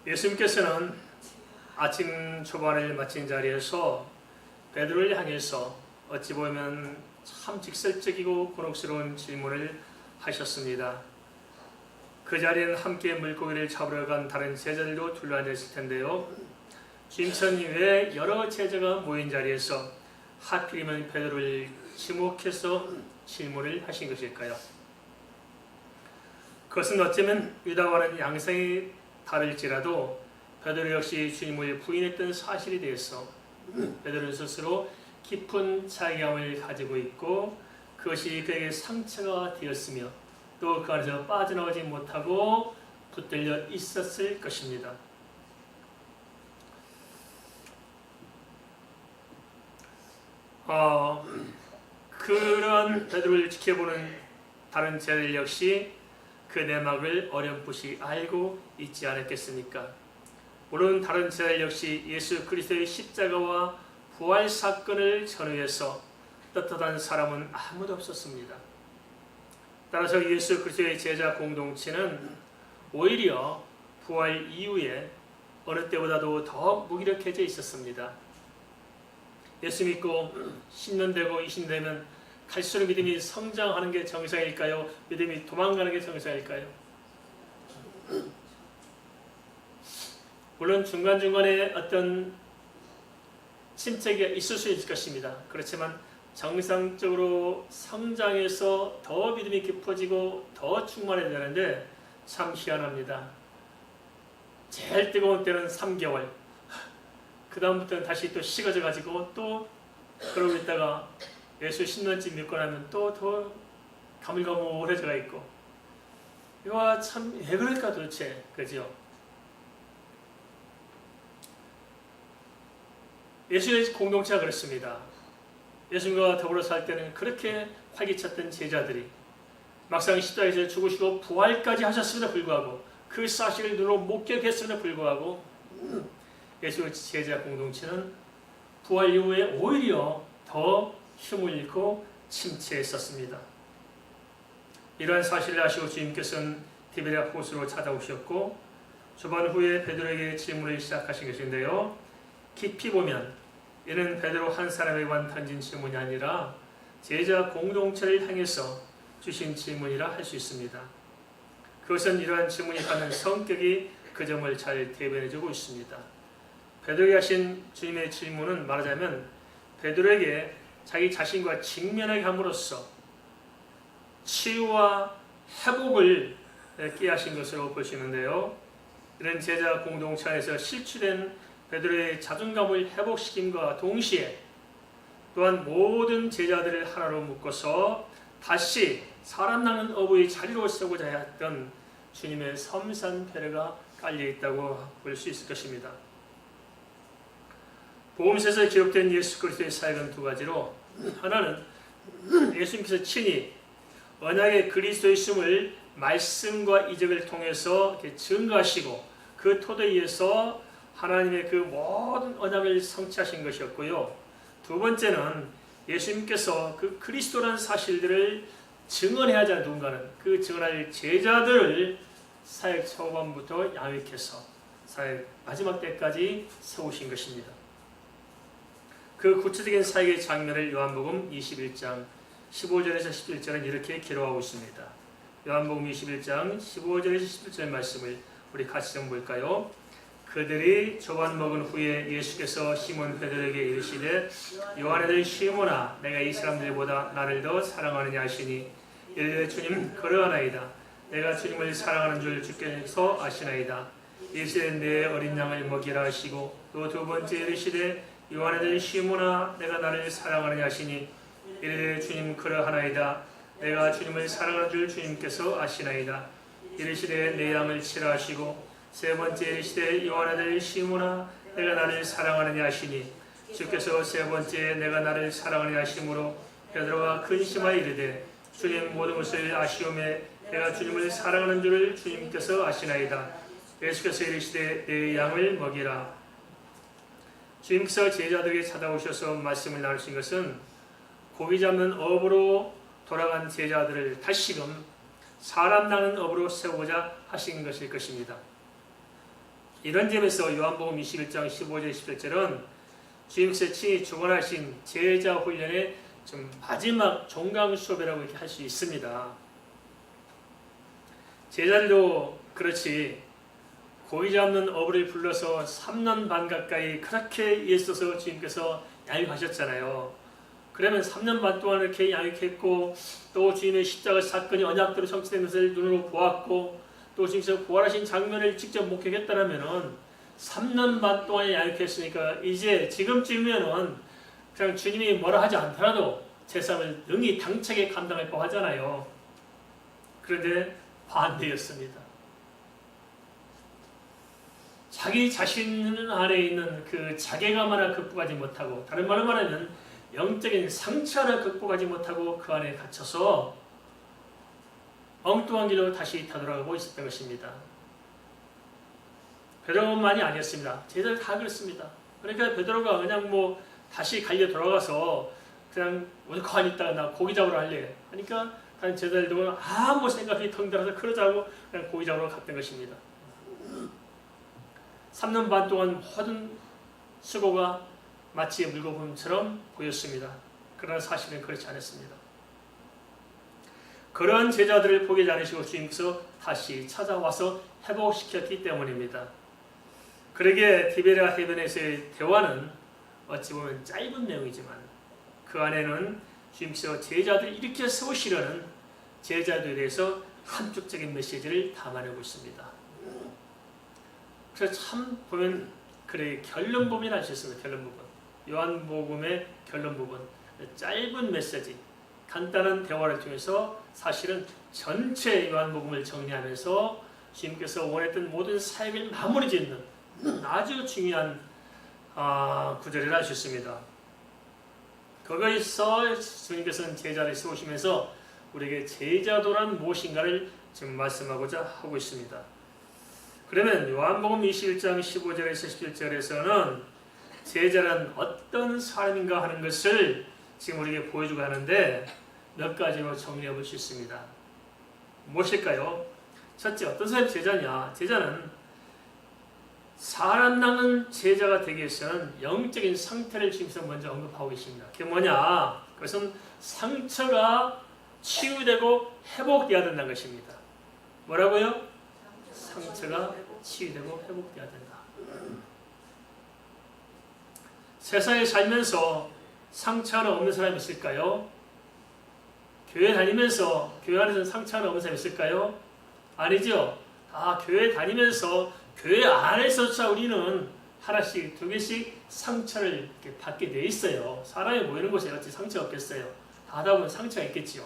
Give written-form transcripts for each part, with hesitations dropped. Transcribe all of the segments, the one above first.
예수님께서는 아침 초반을 마친 자리에서 베드로를 향해서 어찌 보면 참 직설적이고 곤혹스러운 질문을 하셨습니다. 그 자리에는 함께 물고기를 잡으러 간 다른 제자들도 둘러앉아 있을 텐데요. 주님께서는 왜 여러 제자가 모인 자리에서 하필이면 베드로를 지목해서 질문을 하신 것일까요? 그것은 어쩌면 유다와는 양상이 다를지라도 베드로 역시 주님을 부인했던 사실에 대해서 베드로는 스스로 깊은 자괴감을 가지고 있고 그것이 그에게 상처가 되었으며 또 그 안에서 빠져나오지 못하고 붙들려 있었을 것입니다. 그런 베드로를 지켜보는 다른 제자들 역시 그 내막을 어렴풋이 알고 있지 않았겠습니까? 물론 다른 제자들 역시 예수 그리스도의 십자가와 부활 사건을 전후해서 떳떳한 사람은 아무도 없었습니다. 따라서 예수 그리스도의 제자 공동체는 오히려 부활 이후에 어느 때보다도 더 무기력해져 있었습니다. 예수 믿고 10년 되고 20년 되면 갈수록 믿음이 성장하는 게 정상일까요? 믿음이 도망가는 게 정상일까요? 물론 중간중간에 어떤 침체가 있을 수 있을 것입니다. 그렇지만 정상적으로 성장해서 더 믿음이 깊어지고 더 충만해야 되는데 참 희한합니다. 제일 뜨거운 때는 3개월, 그 다음부터는 다시 또 식어져 가지고 또 그러고 있다가 예수 10년쯤 믿고 나면 또 더 가물가물해져가 있고, 이와 참 왜 그럴까 도대체, 그죠? 예수의 공동체가 그렇습니다. 예수님과 더불어 살 때는 그렇게 활기찼던 제자들이 막상 십자가에서 죽으시고 부활까지 하셨음에도 불구하고 그 사실을 눈으로 목격했음에도 불구하고 예수의 제자 공동체는 부활 이후에 오히려 더 힘을 잃고 침체했었습니다. 이러한 사실을 아시고 주님께서는 디베랴 호수로 찾아오셨고 조반 후에 베드로에게 질문을 시작하신 것인데요. 깊이 보면 이는 베드로 한 사람에게만 던진 질문이 아니라 제자 공동체를 향해서 주신 질문이라 할 수 있습니다. 그것은 이러한 질문이 갖는 성격이 그 점을 잘 대변해주고 있습니다. 베드로에게 하신 주님의 질문은 말하자면 베드로에게 자기 자신과 직면하게 함으로써 치유와 회복을 꾀하신 것으로 볼 수 있는데요. 이런 제자 공동체 안에서 실추된 베드로의 자존감을 회복시킴과 동시에 또한 모든 제자들을 하나로 묶어서 다시 사람 낳는 어부의 자리로 세우고자 했던 주님의 섬세한 배려가 깔려있다고 볼 수 있을 것입니다. 복음서에서 기록된 예수 그리스도의 사역은 두 가지로, 하나는 예수님께서 친히 언약의 그리스도의 있음을 말씀과 이적을 통해서 증거하시고 그 토대에 의해서 하나님의 그 모든 언약을 성취하신 것이었고요. 두 번째는 예수님께서 그 그리스도라는 사실들을 증언해야 하지 않는 누군가는 그 증언할 제자들을 사역 초반부터 양육해서 사역 마지막 때까지 세우신 것입니다. 그 구체적인 사역의 장면을 요한복음 21장 15절에서 17절은 이렇게 기록하고 있습니다. 요한복음 21장 15절에서 17절 말씀을 우리 같이 좀 볼까요? 그들이 조반 먹은 후에 예수께서 시몬 베드로에게 이르시되 요한의 시몬아 내가 이 사람들보다 나를 더 사랑하느냐 하시니 이르되 주님 그러하나이다. 내가 주님을 사랑하는 줄 주께서 아시나이다. 이르시되 내 어린 양을 먹이라 하시고 또 두 번째 이르시되 요한의 시몬아 내가 나를 사랑하느냐 하시니 이르되 주님 그러하나이다. 내가 주님을 사랑하는 줄 주님께서 아시나이다. 이르시되 내 양을 치라 하시고 세 번째 이르시되 요한의 시몬아 내가 나를 사랑하느냐 하시니 주께서 세 번째 내가 나를 사랑하느냐 하심으로 베드로가 근심하여 이르되 주님 모든 것을 아시오매 내가 주님을 사랑하는 줄을 주님께서 아시나이다. 예수께서 이르시되 내 양을 먹이라. 주님께서 제자들에게 찾아오셔서 말씀을 나누신 것은 고기 잡는 업으로 돌아간 제자들을 다시금 사람 낳는 업으로 세우고자 하신 것일 것입니다. 이런 점에서 요한복음 21장 15절 17절은 주님께서 친히 주관하신 제자 훈련의 좀 마지막 종강 수업이라고 이렇게 할 수 있습니다. 제자들도 그렇지 고기 잡는 어부를 불러서 3년 반 가까이 그렇게 애써서 주님께서 양육하셨잖아요. 그러면 3년 반 동안 이렇게 양육했고 또 주님의 십자가 사건이 언약대로 성취된 것을 눈으로 보았고 또 주님께서 부활하신 장면을 직접 목격했다면 3년 반 동안 양육했으니까 이제 지금쯤이면은 그냥 주님이 뭐라 하지 않더라도 제 삶을 능히 당차게 감당할 거 하잖아요. 그런데 반대였습니다. 자기 자신 안에 있는 그 자괴감 하나 극복하지 못하고, 다른 말로 말하면 영적인 상처 하나 극복하지 못하고 그 안에 갇혀서 엉뚱한 길로 다시 되돌아가고 있었던 것입니다. 베드로만이 아니었습니다. 제자들 다 그렇습니다. 그러니까 베드로가 그냥 뭐 다시 갈려 돌아가서 그냥 오늘 가만히 있다가 나 고기 잡으러 할래 하니까 다른 제자들도 아무 생각이 덩달아서 그러자고 그냥 고기 잡으러 갔던 것입니다. 3년 반 동안 모든 수고가 마치 물거품처럼 보였습니다. 그러나 사실은 그렇지 않았습니다. 그런 제자들을 포기하지 않으시고 주님께서 다시 찾아와서 회복시켰기 때문입니다. 그러기에 디베랴 해변에서의 대화는 어찌 보면 짧은 내용이지만 그 안에는 주님께서 제자들을 일으켜 세우시려는 제자들에 대해서 함축적인 메시지를 담아내고 있습니다. 그래서 참 보면 그래 결론 부분이 하셨습니다. 결론 부분. 요한복음의 결론 부분. 짧은 메시지, 간단한 대화를 통해서 사실은 전체 요한복음을 정리하면서 주님께서 원했던 모든 사역을 마무리 짓는 아주 중요한 구절이라 하셨습니다. 거기서 주님께서는 제자를 세우시면서 우리에게 제자도란 무엇인가를 지금 말씀하고자 하고 있습니다. 그러면 요한복음 21장 15절에서 17절에서는 제자란 어떤 사람인가 하는 것을 지금 우리에게 보여주고 하는데 몇 가지로 정리해 볼 수 있습니다. 무엇일까요? 첫째, 어떤 사람이 제자냐? 제자는 사람나는 제자가 되기 위해서는 영적인 상태를 지금서 먼저 언급하고 계십니다. 그게 뭐냐? 그것은 상처가 치유되고 회복되어야 된다는 것입니다. 뭐라고요? 상처가 치유되고 회복되어야 된다. 세상에 살면서 상처 하나 없는 사람이 있을까요? 교회 다니면서 교회 안에서 상처 하나 없는 사람이 있을까요? 아니죠. 교회 다니면서 교회 안에서조차 우리는 하나씩 두 개씩 상처를 이렇게 받게 돼 있어요. 사람이 모이는 곳에 어찌 상처가 없겠어요? 다 하다 보면 상처가 있겠지요.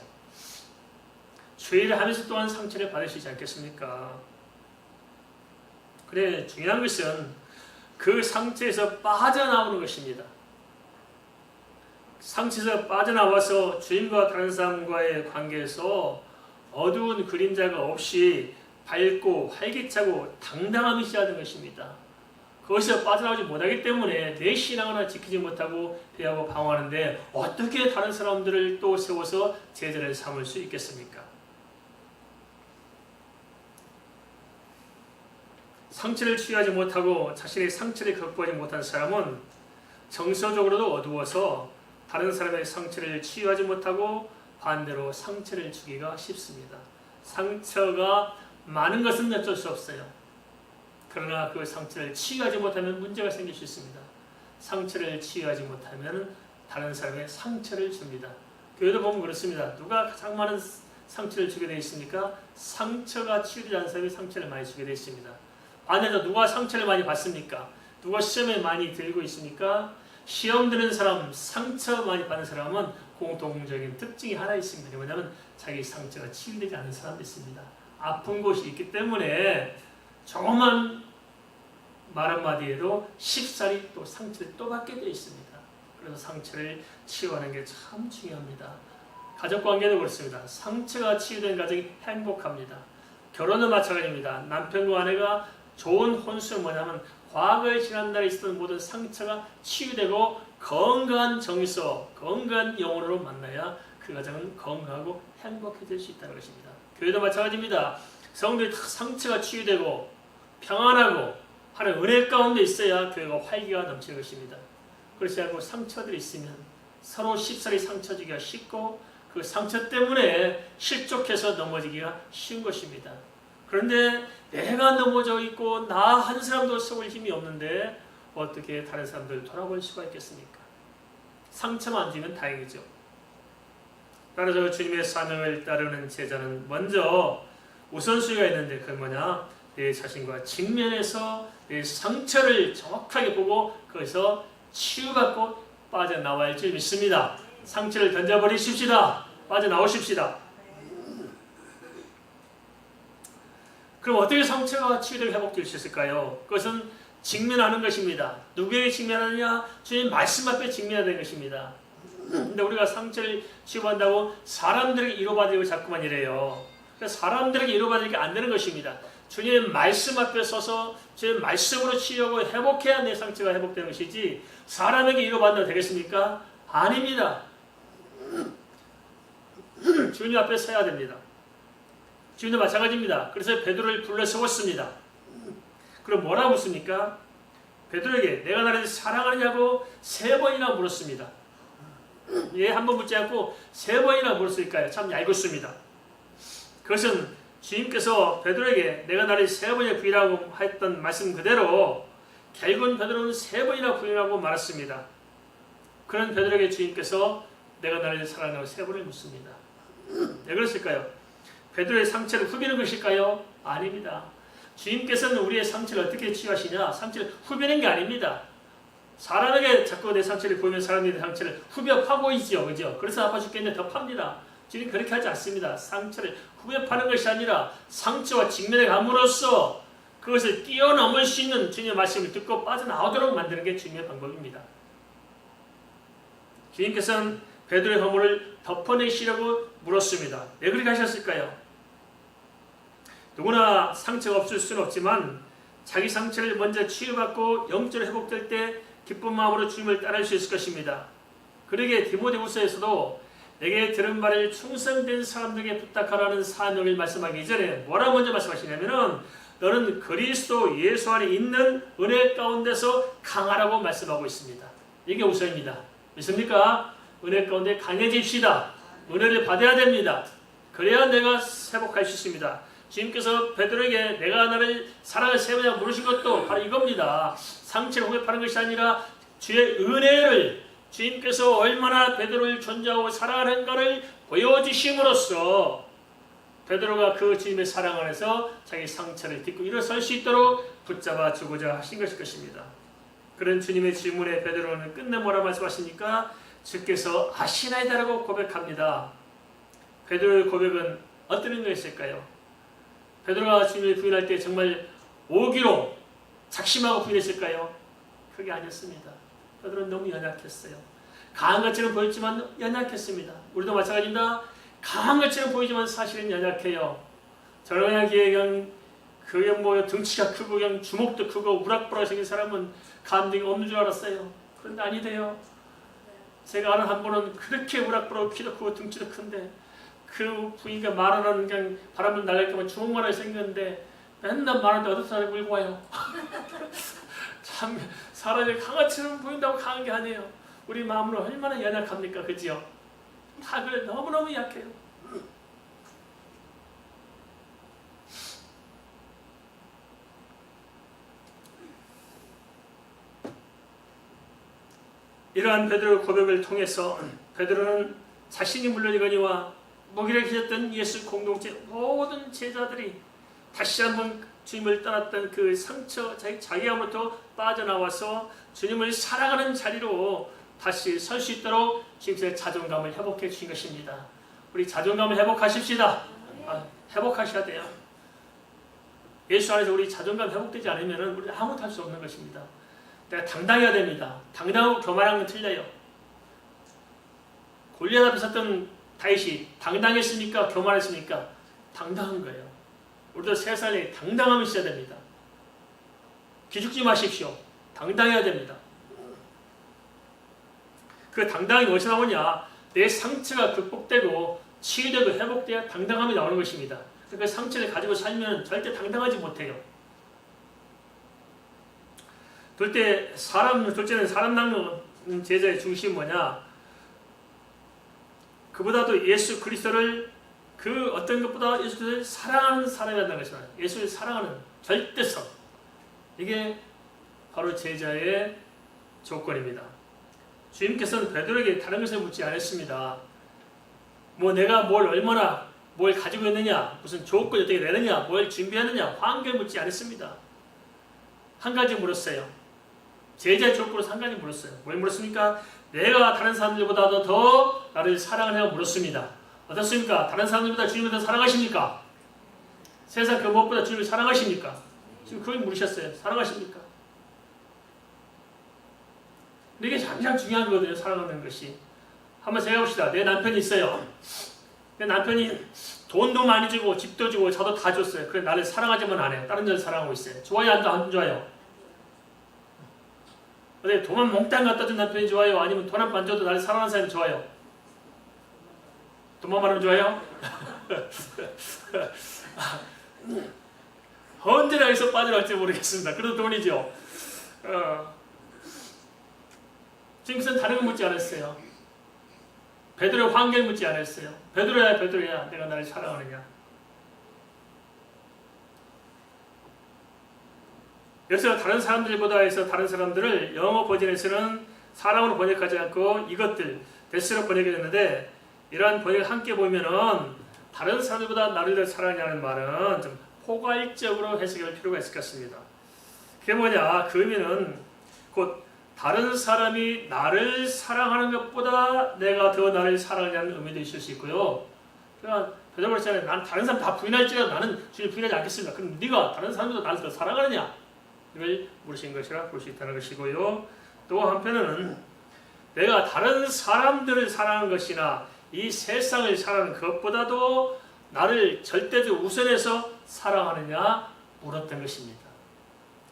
죄를 하면서 또한 상처를 받으시지 않겠습니까? 그래, 중요한 것은 그 상처에서 빠져나오는 것입니다. 상처에서 빠져나와서 주인과 다른 사람과의 관계에서 어두운 그림자가 없이 밝고 활기차고 당당함이 시작하는 것입니다. 그것에서 빠져나오지 못하기 때문에 내 신앙을 하나 지키지 못하고 배하고 방황하는데 어떻게 다른 사람들을 또 세워서 제자를 삼을 수 있겠습니까? 상처를 치유하지 못하고 자신의 상처를 극복하지 못한 사람은 정서적으로도 어두워서 다른 사람의 상처를 치유하지 못하고 반대로 상처를 주기가 쉽습니다. 상처가 많은 것은 어쩔 수 없어요. 그러나 그 상처를 치유하지 못하면 문제가 생길 수 있습니다. 상처를 치유하지 못하면 다른 사람의 상처를 줍니다. 교회도 보면 그렇습니다. 누가 가장 많은 상처를 주게 되어 있습니까? 상처가 치유되지 않은 사람이 상처를 많이 주게 되어 있습니다. 반대로 누가 상처를 많이 받습니까? 누가 시험에 많이 들고 있습니까? 시험 드는 사람, 상처 많이 받는 사람은 공통적인 특징이 하나 있습니다. 뭐냐면 자기 상처가 치유되지 않은 사람이 있습니다. 아픈 곳이 있기 때문에 조그만 말 한마디에도 쉽사리 또 상처를 또 받게 되어 있습니다. 그래서 상처를 치유하는 게 참 중요합니다. 가족관계도 그렇습니다. 상처가 치유된 가정이 행복합니다. 결혼은 마찬가지입니다. 남편과 아내가 좋은 혼수는 뭐냐면 과거에 지난날에 있었던 모든 상처가 치유되고 건강한 정서, 건강한 영혼으로 만나야 그 가정은 건강하고 행복해질 수 있다는 것입니다. 교회도 마찬가지입니다. 성도들이 다 상처가 치유되고 평안하고 하는 은혜 가운데 있어야 교회가 활기가 넘치는 것입니다. 그렇지 않고 상처들이 있으면 서로 쉽사리 상처 주기가 쉽고 그 상처 때문에 실족해서 넘어지기가 쉬운 것입니다. 그런데 내가 넘어져 있고 나 한 사람도 서볼 힘이 없는데 어떻게 다른 사람들 돌아볼 수가 있겠습니까? 상처만 주면 다행이죠. 따라서 주님의 사명을 따르는 제자는 먼저 우선순위가 있는데 그건 뭐냐? 내 자신과 직면해서 내 상처를 정확하게 보고 거기서 치유받고 빠져나와야 할 줄 믿습니다. 상처를 던져버리십시다. 빠져나오십시다. 그럼 어떻게 상처가 치유되고 회복될 수 있을까요? 그것은 직면하는 것입니다. 누구에게 직면하느냐? 주님 말씀 앞에 직면해야 되는 것입니다. 근데 우리가 상처를 치유한다고 사람들에게 위로받으려고 자꾸만 이래요. 그러니까 사람들에게 위로받으려고 안 되는 것입니다. 주님의 말씀 앞에 서서 주님의 말씀으로 치유하고 회복해야 내 상처가 회복되는 것이지 사람에게 위로받는다고 되겠습니까? 아닙니다. 주님 앞에 서야 됩니다. 주님도 마찬가지입니다. 그래서 베드로를 불러 세웠습니다. 그럼 뭐라고 묻습니까? 베드로에게 내가 나를 사랑하느냐고 3번이나 물었습니다. 예, 한 번 묻지 않고 3번이나 물었을까요? 참 얄궂습니다. 그것은 주님께서 베드로에게 내가 나를 3번이나 부인하고 했던 말씀 그대로 결국은 베드로는 3번이나 부인하고 말았습니다. 그런 베드로에게 주님께서 내가 나를 사랑하냐고 3번을 묻습니다. 왜 그랬을까요? 베드로의 상처를 후비는 것일까요? 아닙니다. 주님께서는 우리의 상처를 어떻게 치유하시냐? 상처를 후비는 게 아닙니다. 사람에게 자꾸 내 상처를 보이면 사람이 내 상처를 후벼 파고 있죠. 그죠? 그래서 아파 죽겠는데 더 팝니다. 주님 그렇게 하지 않습니다. 상처를 후벼 파는 것이 아니라 상처와 직면에 감으로써 그것을 뛰어넘을 수 있는 주님의 말씀을 듣고 빠져나오도록 만드는 게 주님의 방법입니다. 주님께서는 베드로의 허물을 덮어내시려고 물었습니다. 왜 그렇게 하셨을까요? 누구나 상처가 없을 수는 없지만 자기 상처를 먼저 치유받고 영적으로 회복될 때 기쁜 마음으로 주님을 따를 수 있을 것입니다. 그러기에 디모데후서에서도 내게 들은 말을 충성된 사람들에게 부탁하라는 사명을 말씀하기 이전에 뭐라 먼저 말씀하시냐면은 너는 그리스도 예수 안에 있는 은혜 가운데서 강하라고 말씀하고 있습니다. 이게 우선입니다. 믿습니까? 은혜 가운데 강해집시다. 은혜를 받아야 됩니다. 그래야 내가 회복할 수 있습니다. 주님께서 베드로에게 내가 나를 사랑을 3번이나 물으신 것도 바로 이겁니다. 상처를 회복하는 것이 아니라 주의 은혜를 주님께서 얼마나 베드로를 존재하고 사랑하는가를 보여주심으로써 베드로가 그 주님의 사랑 안에서 자기 상처를 딛고 일어설 수 있도록 붙잡아 주고자 하신 것일 것입니다. 그런 주님의 질문에 베드로는 끝내 뭐라 말씀하십니까? 주께서 아시나이다라고 고백합니다. 베드로의 고백은 어떤 의미가 있을까요? 베드로가 주님을 부인할 때 정말 오기로 작심하고 부인했을까요? 그게 아니었습니다. 베드로는 너무 연약했어요. 강한 것처럼 보였지만 연약했습니다. 우리도 마찬가지입니다. 강한 것처럼 보이지만 사실은 연약해요. 저런 그냥 그게 뭐 등치가 크고 그냥 주먹도 크고 우락부락 생긴 사람은 감정이 없는 줄 알았어요. 그런데 아니래요. 제가 아는 한 분은 그렇게 우락부락 키도 크고 등치도 큰데 그 부인가 말하는 그냥 바람을 날릴까봐 주먹만하게 생겼는데 맨날 말하는데 어디서 물고 와요. 참 사람이 강아지처럼 보인다고 강한 게 아니에요. 우리 마음으로 얼마나 연약합니까? 그지요? 다 그래 너무너무 약해요. 이러한 베드로의 고백을 통해서 베드로는 자신이 물론이거니와 무기력해졌던 예수 공동체 모든 제자들이 다시 한번 주님을 떠났던 그 상처, 자기가부터 빠져나와서 주님을 사랑하는 자리로 다시 설 수 있도록 주님의 자존감을 회복해 주신 것입니다. 우리 자존감을 회복하십시다. 회복하셔야 돼요. 예수 안에서 우리 자존감 회복되지 않으면 우리 아무것도 할 수 없는 것입니다. 내가 당당해야 됩니다. 당당하고 교만한 건 틀려요. 골리앗 앞에 섰던 다윗이 당당했습니까? 교만했습니까? 당당한 거예요. 우리도 세상에 당당함이 있어야 됩니다. 기죽지 마십시오. 당당해야 됩니다. 그 당당함이 어디서 나오냐? 내 상처가 극복되고 치유되고 회복돼야 당당함이 나오는 것입니다. 그 상처를 가지고 살면 절대 당당하지 못해요. 둘째는 사람 낚는 제자의 중심이 뭐냐? 그보다도 예수 그리스도를 그 어떤 것보다 예수 그리스도를 사랑하는 사람이라는 것이다. 예수를 사랑하는 절대성. 이게 바로 제자의 조건입니다. 주님께서는 베드로에게 다른 것을 묻지 않았습니다. 뭐 내가 뭘 가지고 있느냐, 무슨 조건이 어떻게 되느냐, 뭘 준비하느냐, 환경을 묻지 않았습니다. 한 가지 물었어요. 제자의 조건으로 한 가지 물었어요. 뭘 물었습니까? 내가 다른 사람들보다도 더 나를 사랑하냐고 물었습니다. 어떻습니까? 다른 사람들보다 주님을 더 사랑하십니까? 세상 그 무엇보다 주님을 사랑하십니까? 지금 그걸 물으셨어요. 사랑하십니까? 이게 가장 중요한 거거든요. 사랑하는 것이. 한번 생각해봅시다. 내 남편이 있어요. 내 남편이 돈도 많이 주고 집도 주고 저도 다 줬어요. 그래 나를 사랑하지만 안 해요. 다른 여자를 사랑하고 있어요. 좋아요? 안 좋아요? 근데 돈만 몽땅 갖다 준 남편이 좋아요? 아니면 돈 한 푼 안 줘도 나를 사랑하는 사람이 좋아요? 돈만 많으면 좋아요? 언제나 여기서 빠져나갈지 모르겠습니다. 그래도 돈이죠. 지금은 다른 거 묻지 않았어요. 베드로의 환경을 묻지 않았어요. 베드로야 내가 나를 사랑하느냐. 여기서 다른 사람들보다 해서 다른 사람들을 영어 버전에서는 사랑으로 번역하지 않고 이것들 데스로 번역이 됐는데, 이러한 번역을 함께 보면은 다른 사람들보다 나를 더 사랑하냐는 말은 좀 포괄적으로 해석할 필요가 있을 것 같습니다. 그게 뭐냐? 그 의미는 곧 다른 사람이 나를 사랑하는 것보다 내가 더 나를 사랑하냐는 의미도 있을 수 있고요. 그러니까 베드로가 그랬잖아요. 난 다른 사람 다 부인할지라도 나는 주님 부인하지 않겠습니다. 그럼 네가 다른 사람보다 나를 더 사랑하느냐? 이걸 물으신 것이라 볼 수 있다는 것이고요. 또 한편은 내가 다른 사람들을 사랑하는 것이나 이 세상을 사랑하는 것보다도 나를 절대적으로 우선해서 사랑하느냐 물었던 것입니다.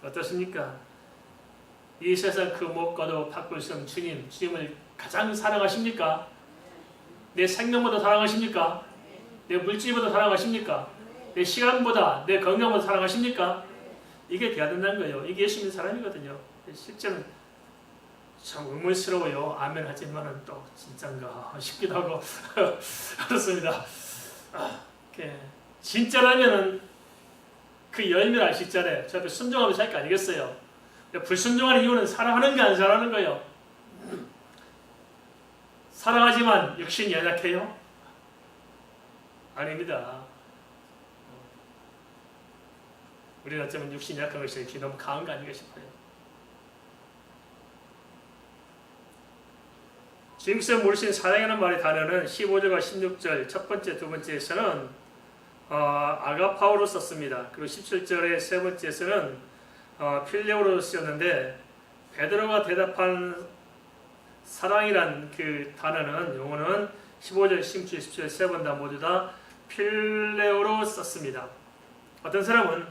어떻습니까? 이 세상 그 무엇과도 바꿀 수 없는 주님을 가장 사랑하십니까? 내 생명보다 사랑하십니까? 내 물질보다 사랑하십니까? 내 시간보다, 내 건강보다 사랑하십니까? 이게 돼야 된다는 거예요. 이게 예수 믿는 사람이거든요. 실제는 참 의문스러워요. 아멘 하지만은 또 진짠가 싶기도 하고 그렇습니다. 진짜라면은 그 열매를 알 수 있잖아요. 저 앞에 순종하면 살 거 아니겠어요? 불순종하는 이유는 사랑하는 게 안 사랑하는 거예요. 사랑하지만 육신이 연약해요? 아닙니다. 우리는 어쩌면 육신이 약한 것이 이렇게 너무 강한 거 아닌가 싶어요. 주님께서 물으신 사랑이라는 말의 단어는 15절과 16절 첫 번째, 두 번째에서는 아가파오로 썼습니다. 그리고 17절의 세 번째에서는 필레오로 쓰였는데, 베드로가 대답한 사랑이란 그 단어는, 용어는 15절, 16절, 17절 세 번 다 모두 다 필레오로 썼습니다. 어떤 사람은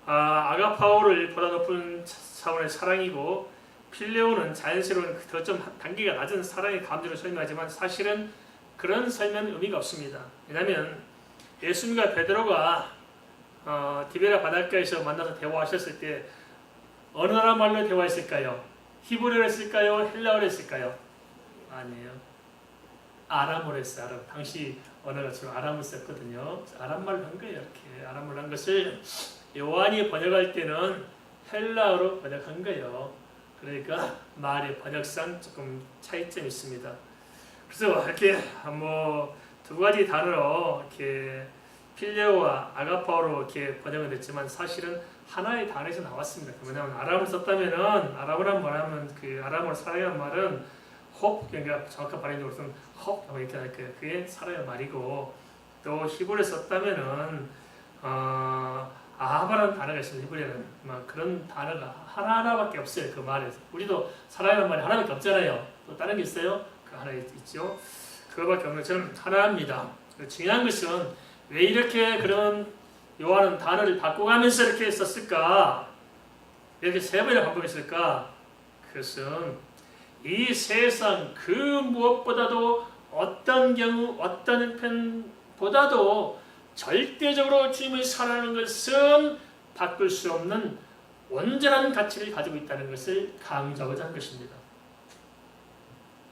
아가파오를 보다 높은 차원의 사랑이고, 필레오는 자연스러운 더 좀 단계가 낮은 사랑의 감정을 설명하지만 사실은 그런 설명은 의미가 없습니다. 왜냐하면 예수님과 베드로가 디베라 바닷가에서 만나서 대화하셨을 때 어느 나라 말로 대화했을까요? 히브리어로 했을까요? 헬라어로 했을까요? 아니에요. 아람어로 했어요. 아람. 당시 언어가 주로 아람을 썼거든요. 아람말로 한 거예요. 이렇게 아람말로 한 것을 요한이 번역할 때는 헬라어로 번역한 거예요. 그러니까 말의 번역상 조금 차이점이 있습니다. 그래서 이렇게 두 가지 단어로 이렇게 필레오와 아가파오로 이렇게 번역은 됐지만 사실은 하나의 단어에서 나왔습니다. 뭐냐면 아람을 썼다면은, 아람어란 말하면 그 아람어로 사랑이라는 말은 홉, 그러니까 정확한 발음으로서는 홉 이렇게 할 거예요. 그게 사랑의 말이고, 또 히브리어 썼다면은 아하바라는 단어가 있습니다. 히브리어는 그런 단어가 하나밖에 없어요. 그 말에서 우리도 사랑이라는 말이 하나밖에 없잖아요. 또 다른 게 있어요? 그 하나 있죠. 그거밖에 없는 것처럼 하나입니다. 중요한 것은 왜 이렇게 그런 요한은 단어를 바꿔가면서 이렇게 썼을까? 이렇게 세 번이나 반복했을까? 그것은 이 세상 그 무엇보다도 어떤 경우 어떤 편보다도 절대적으로 주님을 사랑하는 것은 바꿀 수 없는 온전한 가치를 가지고 있다는 것을 강조하고자 한 것입니다.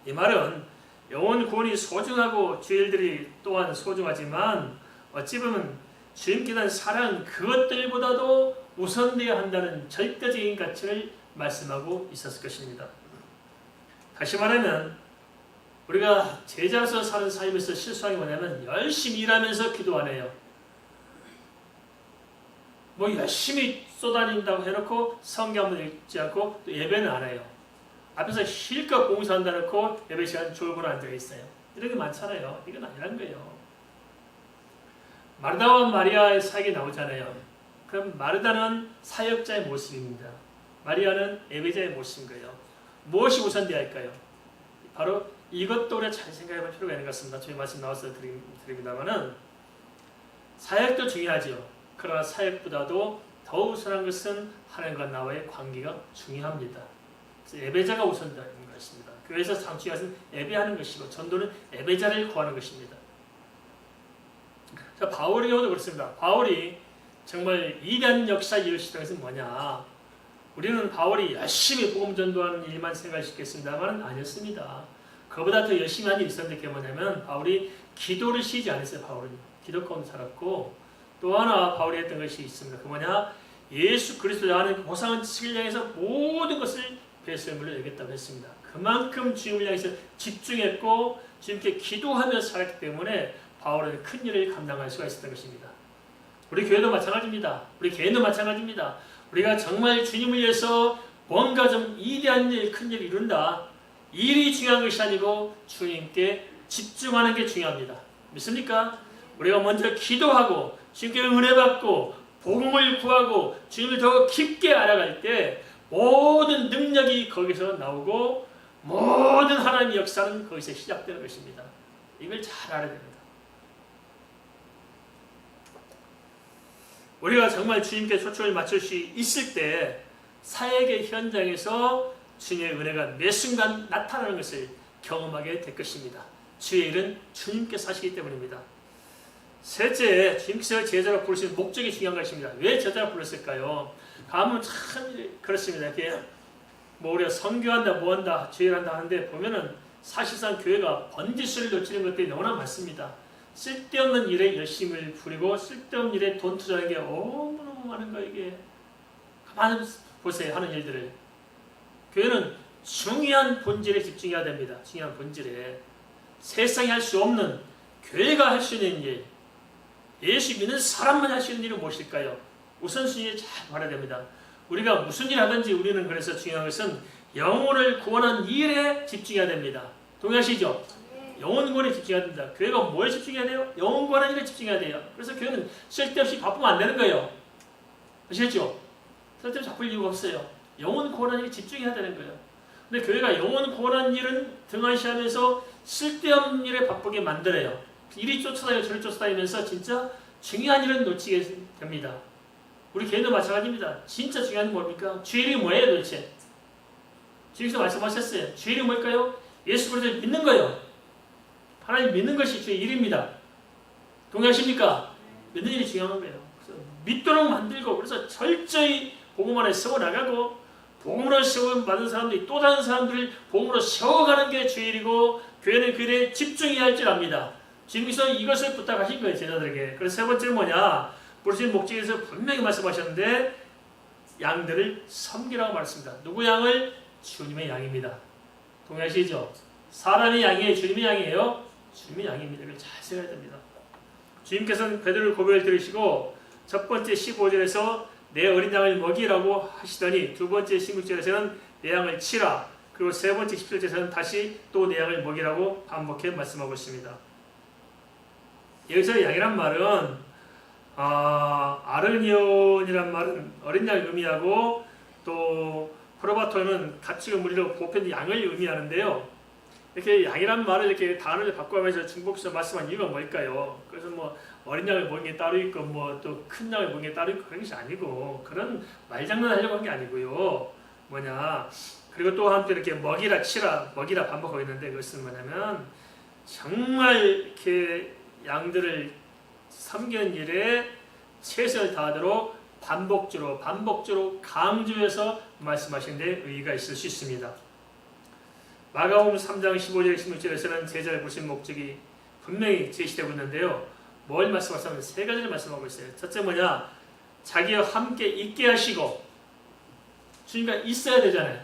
이 말은 영혼 구원이 소중하고 주일들이 또한 소중하지만 어찌 보면 주님께 대한 사랑 그것들보다도 우선되어야 한다는 절대적인 가치를 말씀하고 있었을 것입니다. 다시 말하면 우리가 제자로서 사는 삶에서 실수하는 게 뭐냐면 열심히 일하면서 기도 안 해요. 뭐 열심히 쏟아낸다고 해놓고 성경을 읽지 않고 또 예배는 안 해요. 앞에서 실컷 봉사한다 놓고 예배 시간 졸고 앉아 있어요. 이런 게 많잖아요. 이건 아니란 거예요. 마르다와 마리아의 사역이 나오잖아요. 그럼 마르다는 사역자의 모습입니다. 마리아는 예배자의 모습인 거예요. 무엇이 우선되어야 할까요? 바로 이것도 우리가 잘 생각해 볼 필요가 있는 것 같습니다. 저희 말씀 나와서 드립니다만은 사역도 중요하죠. 그러나 사역보다도 더 우선한 것은 하나님과 나와의 관계가 중요합니다. 그래서 예배자가 우선되는 것입니다. 교회에서 참 중요한 것은 예배하는 것이고 전도는 예배자를 구하는 것입니다. 자, 바울의 경우도 그렇습니다. 바울이 정말 위대한 역사를 이루시던 것은 뭐냐? 우리는 바울이 열심히 복음 전도하는 일만 생각하시겠습니다만 아니었습니다. 그보다 더 열심히 한 일이 있었는데 그게 뭐냐면 바울이 기도를 쉬지 않았어요. 바울은 기도 가운데 살았고 또 하나 바울이 했던 것이 있습니다. 그 뭐냐? 예수 그리스도를 아는 그 보상은 지식을 향해서 모든 것을 배설물로 여겼다고 했습니다. 그만큼 주님을 향해서 집중했고 주님께 기도하며 살았기 때문에 바울은 큰 일을 감당할 수가 있었던 것입니다. 우리 교회도 마찬가지입니다. 우리 개인도 마찬가지입니다. 우리가 정말 주님을 위해서 뭔가 좀 위대한 일, 큰 일을 이룬다. 일이 중요한 것이 아니고 주님께 집중하는 게 중요합니다. 믿습니까? 우리가 먼저 기도하고 주님께 은혜 받고 복음을 구하고 주님을 더 깊게 알아갈 때 모든 능력이 거기서 나오고 모든 하나님의 역사는 거기서 시작되는 것입니다. 이걸 잘 알아야 됩니다. 우리가 정말 주님께 초점을 맞출 수 있을 때 사역의 현장에서 주님의 은혜가 매 순간 나타나는 것을 경험하게 될 것입니다. 주의 일은 주님께서 하시기 때문입니다. 셋째, 주님께서 제자로 부르시는 목적이 중요한 것입니다. 왜 제자로 불렀을까요? 가면 참 그렇습니다. 이렇게 뭐 우리가 선교한다, 뭐한다, 주일한다 하는데 보면은 사실상 교회가 번지수를 놓치는 것들이 너무나 많습니다. 쓸데없는 일에 열심을 부리고 쓸데없는 일에 돈 투자하는 게 너무너무 많은 거예요. 이게 가만히 보세요. 하는 일들을. 교회는 중요한 본질에 집중해야 됩니다. 중요한 본질에. 세상이 할 수 없는 교회가 할 수 있는 일, 예수 믿는 사람만 할 수 있는 일은 무엇일까요? 우선순위를 잘 봐야 됩니다. 우리가 무슨 일 하든지 우리는 그래서 중요한 것은 영혼을 구원한 일에 집중해야 됩니다. 동의하시죠? 영혼 구원에 집중해야 됩니다. 교회가 뭐에 집중해야 돼요? 영혼 구원하는 일에 집중해야 돼요. 그래서 교회는 쓸데없이 바쁘면 안 되는 거예요. 아시겠죠? 쓸데없이 바쁠 이유가 없어요. 영혼 구원하는 일에 집중해야 되는 거예요. 근데 교회가 영혼 구원하는 일은 등한시하면서 쓸데없는 일에 바쁘게 만들어요. 이리 쫓아다니고 저리 쫓아다니면서 진짜 중요한 일은 놓치게 됩니다. 우리 교회도 마찬가지입니다. 진짜 중요한 건 뭡니까? 주의 이름이 뭐예요 도대체? 주님께서 말씀하셨어요. 주의 이름이 뭘까요? 예수 그리스도를 믿는 거예요. 하나님 믿는 것이 주의 일입니다. 동의하십니까? 믿는 일이 중요한 거예요. 그래서 믿도록 만들고 그래서 철저히 복음 안에 세워나가고 복음으로 세워받은 사람들이 또 다른 사람들을 복음으로 세워가는 게 주의 일이고 교회는 그 일에 집중해야 할 줄 압니다. 주님께서 이것을 부탁하신 거예요. 제자들에게. 그래서 세 번째는 뭐냐? 부르신 목적에서 분명히 말씀하셨는데 양들을 섬기라고 말했습니다. 누구 양을? 주님의 양입니다. 동의하시죠? 사람의 양이에요? 주님의 양이에요? 주님의 양입니다. 이걸 잘 생각해야 됩니다. 주님께서는 베드로를 고백을 들으시고 첫 번째 15절에서 내 어린 양을 먹이라고 하시더니 두 번째 16절에서는 내 양을 치라. 그리고 세 번째 17절에서는 다시 또 내 양을 먹이라고 반복해 말씀하고 있습니다. 여기서 양이란 말은 아르니온이란 말은 어린 양을 의미하고 또 프로바토는 가축의 무리로 보편 양을 의미하는데요. 이렇게 양이란 말을 이렇게 단어를 바꿔가면서 중복해서 말씀한 이유가 뭘까요? 그래서 뭐 어린 양을 먹는 게 따로 있고 뭐 또 큰 양을 먹는 게 따로 있고 그런 것이 아니고 그런 말장난하려고 한 게 아니고요. 뭐냐? 그리고 또 한편 이렇게 먹이라 치라 먹이라 반복하고 있는데 그것은 뭐냐면 정말 이렇게 양들을 섬기는 일에 최선을 다하도록 반복적으로 강조해서 말씀하신 데 의의가 있을 수 있습니다. 마가복음 3장 15절 16절에서는 제자를 부르신 목적이 분명히 제시되고 있는데요. 뭘 말씀하시냐면 세 가지를 말씀하고 있어요. 첫째 뭐냐? 자기와 함께 있게 하시고, 주님과 있어야 되잖아요.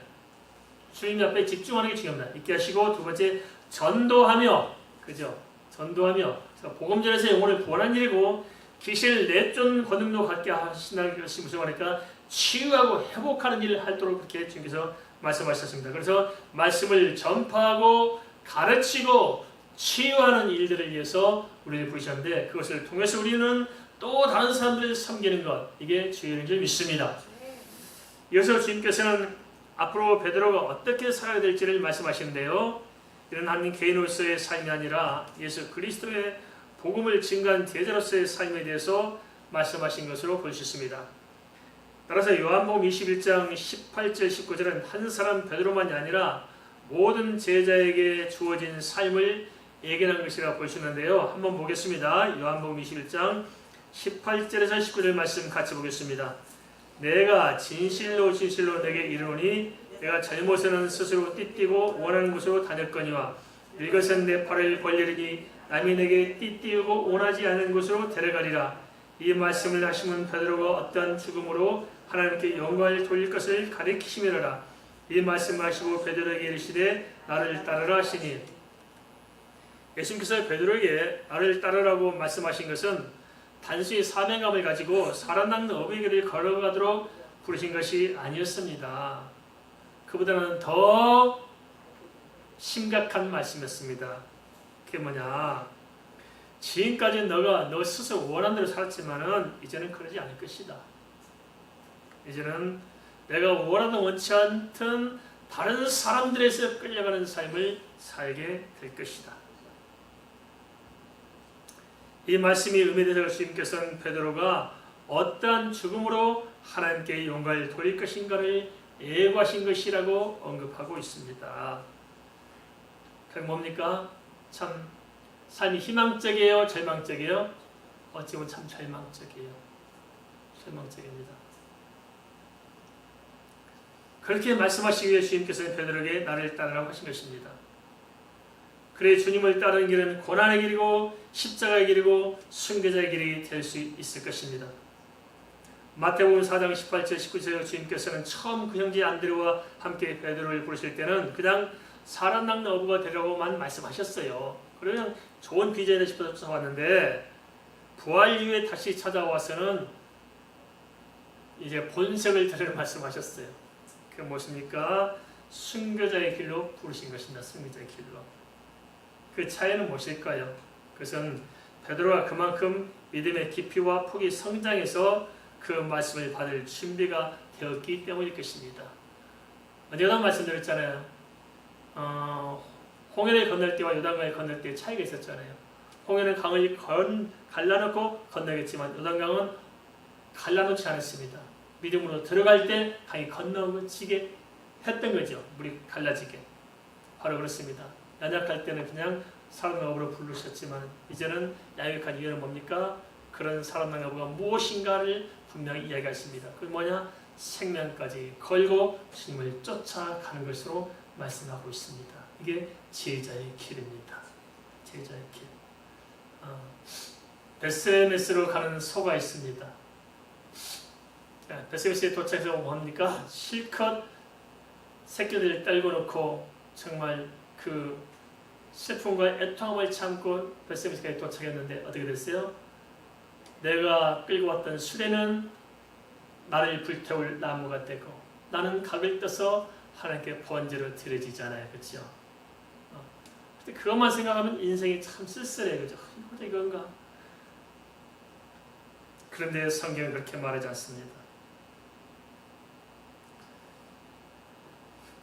주님 앞에 집중하는 게 중요합니다. 있게 하시고, 두 번째 전도하며, 그죠? 전도하며, 복음전에서 영혼을 구원한 일이고, 귀신을 내쫓는 권능도 갖게 하신다는 것이 무슨 말입니까? 치유하고 회복하는 일을 하도록 그렇게 주님께서 말씀하셨습니다. 그래서 말씀을 전파하고 가르치고 치유하는 일들을 위해서 우리를 부르셨는데, 그것을 통해서 우리는 또 다른 사람들을 섬기는 것, 이게 주의 줄 믿습니다. 이어서 주님께서는 앞으로 베드로가 어떻게 살아야 될지를 말씀하시는데요. 이런 한 개인으로서의 삶이 아니라 예수 그리스도의 복음을 증거한 제자로서의 삶에 대해서 말씀하신 것으로 볼 수 있습니다. 따라서 요한복음 21장 18절 19절은 한 사람 베드로만이 아니라 모든 제자에게 주어진 삶을 예견한 것이라고 볼 수 있는데요. 한번 보겠습니다. 요한복음 21장 18절에서 19절 말씀 같이 보겠습니다. 내가 진실로 내게 이르노니 내가 잘못에는 스스로 띠띠고 원하는 곳으로 다녔거니와 이것은 내 팔을 벌리리니 남이 내게 띠띠우고 원하지 않은 곳으로 데려가리라. 이 말씀을 하시면 베드로가 어떠한 죽음으로 하나님께 영광을 돌릴 것을 가리키시미로라. 이 말씀을 하시고 베드로에게 이르시되 나를 따르라 하시니, 예수님께서 베드로에게 나를 따르라고 말씀하신 것은 단순히 사명감을 가지고 살아남는 어부의 길을 걸어가도록 부르신 것이 아니었습니다. 그보다는 더 심각한 말씀이었습니다. 그게 뭐냐? 지금까지 너 스스로 원하는 대로 살았지만은 이제는 그러지 않을 것이다. 이제는 내가 원하든 원치 않든 다른 사람들에서 끌려가는 삶을 살게 될 것이다. 이 말씀이 의미되어 주님께서는 베드로가 어떠한 죽음으로 하나님께 영광을 돌릴 것인가를 예고하신 것이라고 언급하고 있습니다. 그럼 뭡니까? 참 삶이 희망적이에요? 절망적이에요? 어찌 보면 참 절망적이에요. 절망적입니다. 그렇게 말씀하시기 위해 주님께서 베드로에게 나를 따르라고 하신 것입니다. 그래 주님을 따르는 길은 고난의 길이고 십자가의 길이고 순교자의 길이 될 수 있을 것입니다. 마태복음 4장 18절 19절 주님께서는 처음 그 형제 안드레와 함께 베드로를 부르실 때는 그냥 살아남는 어부가 되라고만 말씀하셨어요. 그냥 좋은 비전이다 싶어서 왔는데 부활 이후에 다시 찾아와서는 이제 본색을 드리는 말씀하셨어요. 그게 무엇입니까? 순교자의 길로 부르신 것입니다. 순교자의 길로. 그 차이는 무엇일까요? 그것은 베드로가 그만큼 믿음의 깊이와 폭이 성장해서 그 말씀을 받을 준비가 되었기 때문일 것입니다. 언제나 말씀드렸잖아요. 홍해를 건널 때와 요단강을 건널 때의 차이가 있었잖아요. 홍해는 강을 갈라놓고 건너겠지만 요단강은 갈라놓지 않았습니다. 믿음으로 들어갈 때 강이 건너지게 했던 거죠. 물이 갈라지게. 바로 그렇습니다. 연약할 때는 그냥 살아남는 어부로 부르셨지만 이제는 양육한 이유는 뭡니까? 그런 살아남는 어부가 무엇인가를 분명히 이야기하십니다. 그게 뭐냐? 생명까지 걸고 주님을 쫓아가는 것으로 말씀하고 있습니다. 이게 제자의 길입니다. 제자의 길. 베스메스로 가는 소가 있습니다. 베스메스에 도착해서 뭡니까? 실컷 새끼들을 떨고 놓고 정말 그 슬픔과 애통함을 참고 베스메스까지 도착했는데 어떻게 됐어요? 내가 끌고 왔던 수레는 나를 불태울 나무가 되고 나는 각을 떠서 하나님께 번제로 드려지잖아요. 그렇죠? 근데 그것만 생각하면 인생이 참 쓸쓸해요. 그죠? 이건가? 그런데 성경은 그렇게 말하지 않습니다.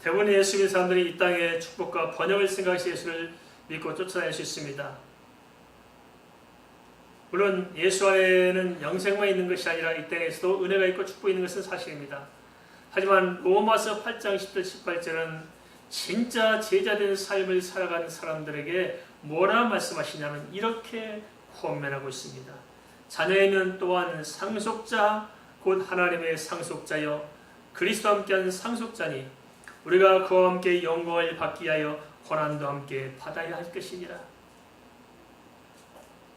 대부분의 예수 믿는 사람들이 이 땅의 축복과 번영을 생각해서 예수를 믿고 쫓아다닐 수 있습니다. 물론 예수 안에는 영생만 있는 것이 아니라 이 땅에서도 은혜가 있고 축복이 있는 것은 사실입니다. 하지만 로마서 8장 10절 18절은 진짜 제자된 삶을 살아가는 사람들에게 뭐라 말씀하시냐면 이렇게 권면하고 있습니다. 자녀이면 또한 상속자 곧 하나님의 상속자여 그리스도와 함께한 상속자니 우리가 그와 함께 영광을 받기 위하여 고난도 함께 받아야 할 것이니라.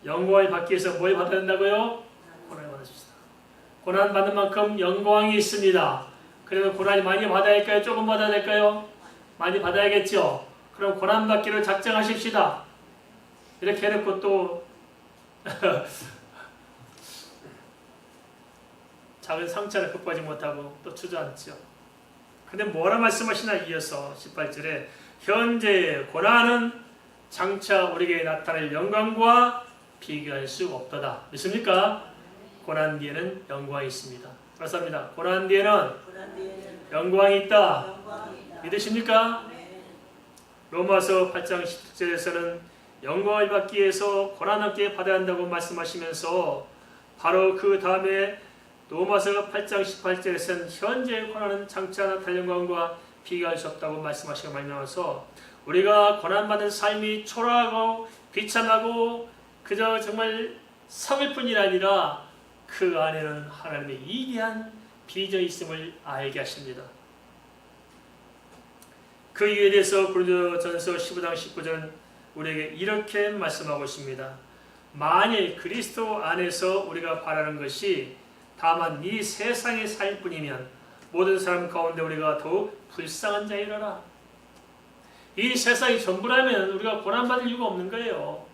영광을 받기 위해서 뭘 받아야 된다고요? 고난을 받으십시다. 고난 받는 만큼 영광이 있습니다. 그러면 고난이 많이 받아야 할까요? 조금 받아야 될까요? 많이 받아야겠죠. 그럼 고난 받기를 작정하십시다. 이렇게 해놓고 또 작은 상처를 극복하지 못하고 또 주저앉죠. 근데 뭐라 말씀하시나 이어서 18절에 현재의 고난은 장차 우리에게 나타날 영광과 비교할 수 없도다. 믿습니까? 고난 뒤에는 영광이 있습니다. 그렇습니다. 고난 뒤에는 영광이 있다. 믿으십니까? 로마서 8장 10절에서는 영광을 받기 위해서 고난 함께 받아야 한다고 말씀하시면서 바로 그 다음에 로마서 8장 18절에서는 현재의 고난은 장차 나타날 영광과 비교할 수 없다고 말씀하시고 말미암아서 우리가 고난받는 삶이 초라하고 비참하고 그저 정말 서글픈 일이 아니라 그 안에는 하나님의 위대한 비전이 있음을 알게 하십니다. 그 이유에 대해서 고린도전서 15장 19절은 우리에게 이렇게 말씀하고 있습니다. 만일 그리스도 안에서 우리가 바라는 것이 다만 이 세상의 살 뿐이면 모든 사람 가운데 우리가 더욱 불쌍한 자이라라. 이 세상이 전부라면 우리가 고난받을 이유가 없는 거예요.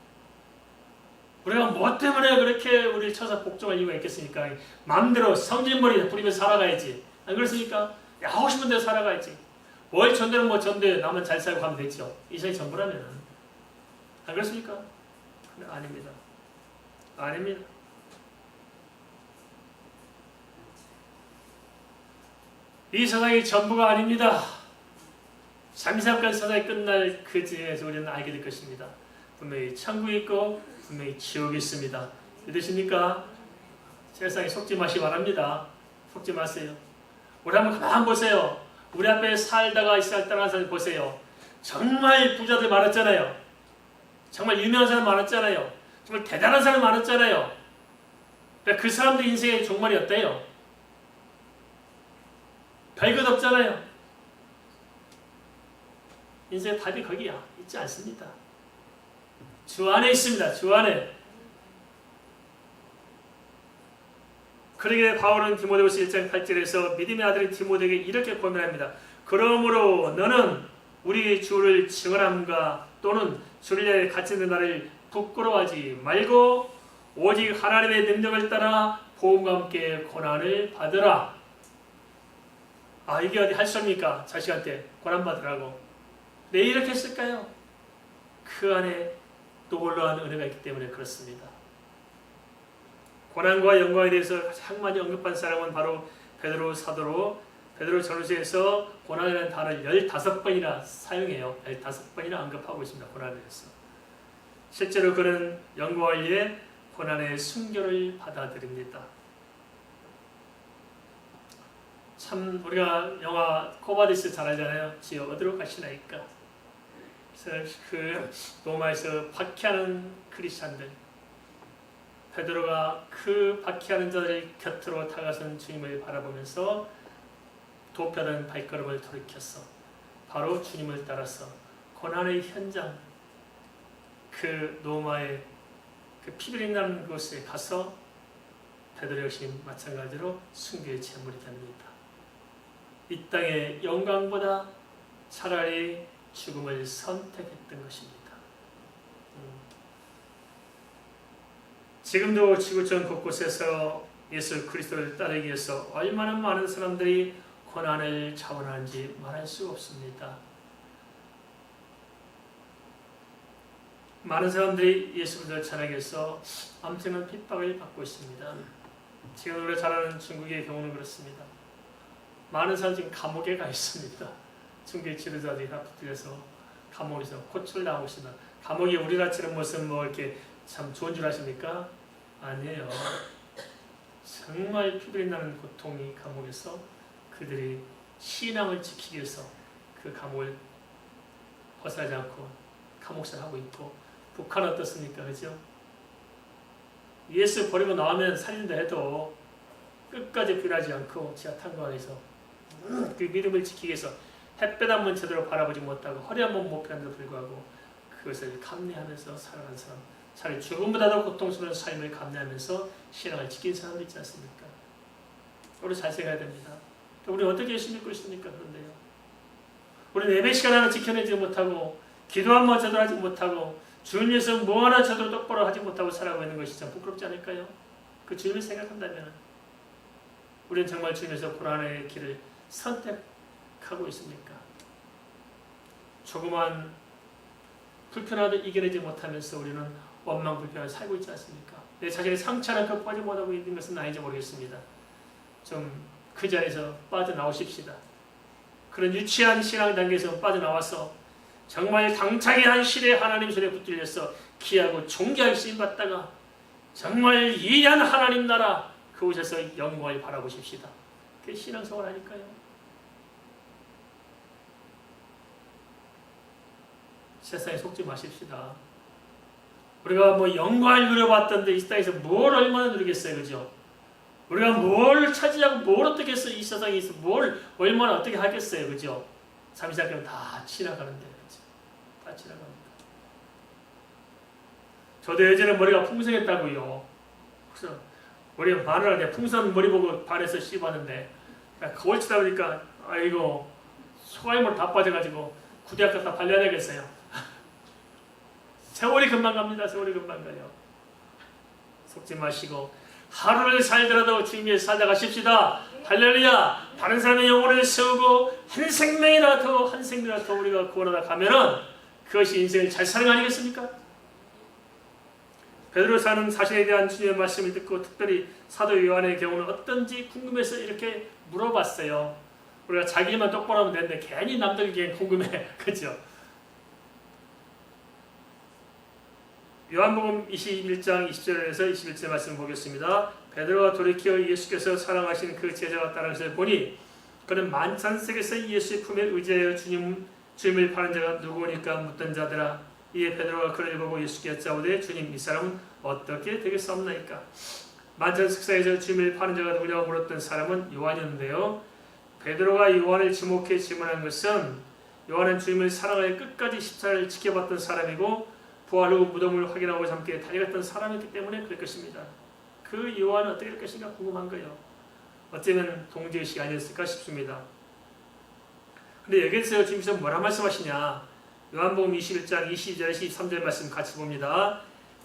우리가 뭐 때문에 그렇게 우리를 쳐서 복종할 이유가 있겠습니까? 마음대로 성질머리 부리면서 살아가야지. 안 그렇습니까? 하고 싶은 대로 살아가야지. 뭘 전대로 뭐 전대 나만 잘 살고 가면 되죠. 이 세상이 전부라면. 안 그렇습니까? 아닙니다. 아닙니다. 이 세상이 전부가 아닙니다. 잠시잠깐 세상이 끝날 그 즈에서 우리는 알게 될 것입니다. 분명히 천국이 있고 분명히 지옥이 있습니다. 믿으십니까? 세상에 속지 마시기 바랍니다. 속지 마세요. 우리 한번 가만 보세요. 우리 앞에 살다가 이스라엘 떠난 사람 보세요. 정말 부자들 많았잖아요. 정말 유명한 사람 많았잖아요. 정말 대단한 사람 많았잖아요. 그 사람들 인생의 종말이 어때요? 별것 없잖아요. 인생의 답이 거기야 있지 않습니다. 주 안에 있습니다. 주 안에. 그러기에 바울은 디모데후서 1장 8절에서 믿음의 아들인 디모데에게 이렇게 고민합니다. 그러므로 너는 우리 주를 증언함과 또는 주를 위해 갇힌 나를 부끄러워하지 말고 오직 하나님의 능력을 따라 복음과 함께 고난을 받으라. 아, 이게 어디 할 수 없습니까? 자식한테 고난 받으라고. 왜 이렇게 했을까요? 그 안에 놀라운 은혜가 있기 때문에 그렇습니다. 고난과 영광에 대해서 가장 많이 언급한 사람은 바로 베드로 사도로 베드로 전후서에서 고난이라는 단어를 15번이나 사용해요. 15번이나 언급하고 있습니다. 고난에 대해서. 실제로 그는 영광을 위해 고난의 순교를 받아들입니다. 참 우리가 영화 코바디스 잘 알잖아요. 지어 어디로 가시나이까. 그래서 그 로마에서 박해하는 크리스찬들, 베드로가 그 박해하는 자들 곁으로 다가선 주님을 바라보면서 도펴던 발걸음을 돌이켰어. 바로 주님을 따라서 고난의 현장, 그 로마의 그 피비린 나는 곳에 가서 베드로 역시 마찬가지로 순교의 제물이 됩니다. 이 땅의 영광보다 차라리 죽음을 선택했던 것입니다. 지금도 지구촌 곳곳에서 예수 그리스도를 따르기 위해서 얼마나 많은 사람들이 고난을 자원하는지 말할 수 없습니다. 많은 사람들이 예수 그리스도를 전하기 위해서 엄청난 핍박을 받고 있습니다. 지금 우리가 잘 아는 중국의 경우는 그렇습니다. 많은 사람이 지금 감옥에 가 있습니다. 중국의 지도자들이 다 붙들려서 감옥에서 고출당하고 있습니다. 감옥이 우리나라처럼 무슨 뭐 이렇게 참 좋은 줄 아십니까? 아니에요. 정말 피부리 나는 고통이 감옥에서 그들이 신앙을 지키기 위해서 그 감옥을 벗어나지 않고 감옥생활 하고 있고, 북한은 어떻습니까? 그죠? 예수 버리고 나오면 살린다 해도 끝까지 변하지 않고 지하 탄광 안에서 그 믿음을 지키기 위해서 햇볕 한 번 제대로 바라보지 못하고 허리 한 번 못 폈는데도 불구하고 그것을 감내하면서 살아간 사람, 차라리 죽음보다도 고통스러운 삶을 감내하면서 신앙을 지킨 사람도 있지 않습니까? 우리 잘 생각해야 됩니다. 우리 어떻게 예수 믿고 있습니까? 그런데요, 우리는 예배 시간 하나 지켜내지 못하고 기도 한 번 제대로 하지 못하고 주님 위해서 뭐 하나 제대로 똑바로 하지 못하고 살아가고 있는 것이 참 부끄럽지 않을까요? 그 주님을 생각한다면 우리는 정말 주님에서 고난의 길을 선택하고 있습니까? 조그만 불편함도 이겨내지 못하면서 우리는 원망 불편을 살고 있지 않습니까? 내 자신의 상처를 극복하지 못하고 있는 것은 아닌지 모르겠습니다. 좀 그 자리에서 빠져나오십시다. 그런 유치한 신앙 단계에서 빠져나와서 정말 당차게 한 시대의 하나님 손에 붙들려서 귀하고 존귀하게 쓰임받다가 정말 위대한 하나님 나라 그곳에서 영광을 바라보십시다. 그게 신앙생활 아닐까요? 세상에 속지 마십시다. 우리가 뭐 영광을 누려봤던데 이 땅에서 뭘 얼마나 누리겠어요, 그죠? 우리가 뭘 차지하고 뭘 어떻게 해서 이 세상에서 뭘 얼마나 어떻게 하겠어요, 그죠? 잠시 잠깐 다 지나가는데, 그죠? 다 지나갑니다. 저도 예전에 머리가 풍성했다고요. 그래서 머리가 반을 하는데 풍선 머리 보고 반에서 씹었는데 거울 치다 보니까 아이고 소갈물 다 빠져가지고 구대학 갖다 발려야 되겠어요. 세월이 금방 갑니다. 세월이 금방 가요. 속지 마시고 하루를 살더라도 주님 위해 살다 가십시다. 할렐루야. 다른 사람의 영혼을 세우고 한 생명이라도 우리가 구원하다 가면은 그것이 인생을 잘 사는 거 아니겠습니까? 베드로사는 자신에 대한 주님의 말씀을 듣고 특별히 사도 요한의 경우는 어떤지 궁금해서 이렇게 물어봤어요. 우리가 자기만 똑바로 하면 되는데 괜히 남들에게 궁금해. 그렇죠? 요한복음 21장 20절에서 21절 말씀 보겠습니다. 베드로가 돌이켜 예수께서 사랑하시는 그 제자가 따르는 것을 보니 그는 만찬석에서 예수의 품에 의지하여 주님을 파는 자가 누구니까 묻던 자들아. 이에 베드로가 그를 보고 예수께 여짜오되 주님 이 사람은 어떻게 되겠사옵나이까? 만찬 식사에서 주님을 파는 자가 누구냐고 물었던 사람은 요한이었는데요. 베드로가 요한을 지목해 질문한 것은 요한은 주님을 사랑하여 끝까지 십자가를 지켜봤던 사람이고 부활 후 무덤을 확인하고 함께 달려갔던 사람이기 때문에 그럴 것입니다. 그 요한은 어떻게 될 것인가 궁금한 거예요. 어쩌면 동지의식이 아니었을까 싶습니다. 근데 여기서 주님께서 뭐라 말씀하시냐? 요한복음 21장 22절에서 23절 말씀 같이 봅니다.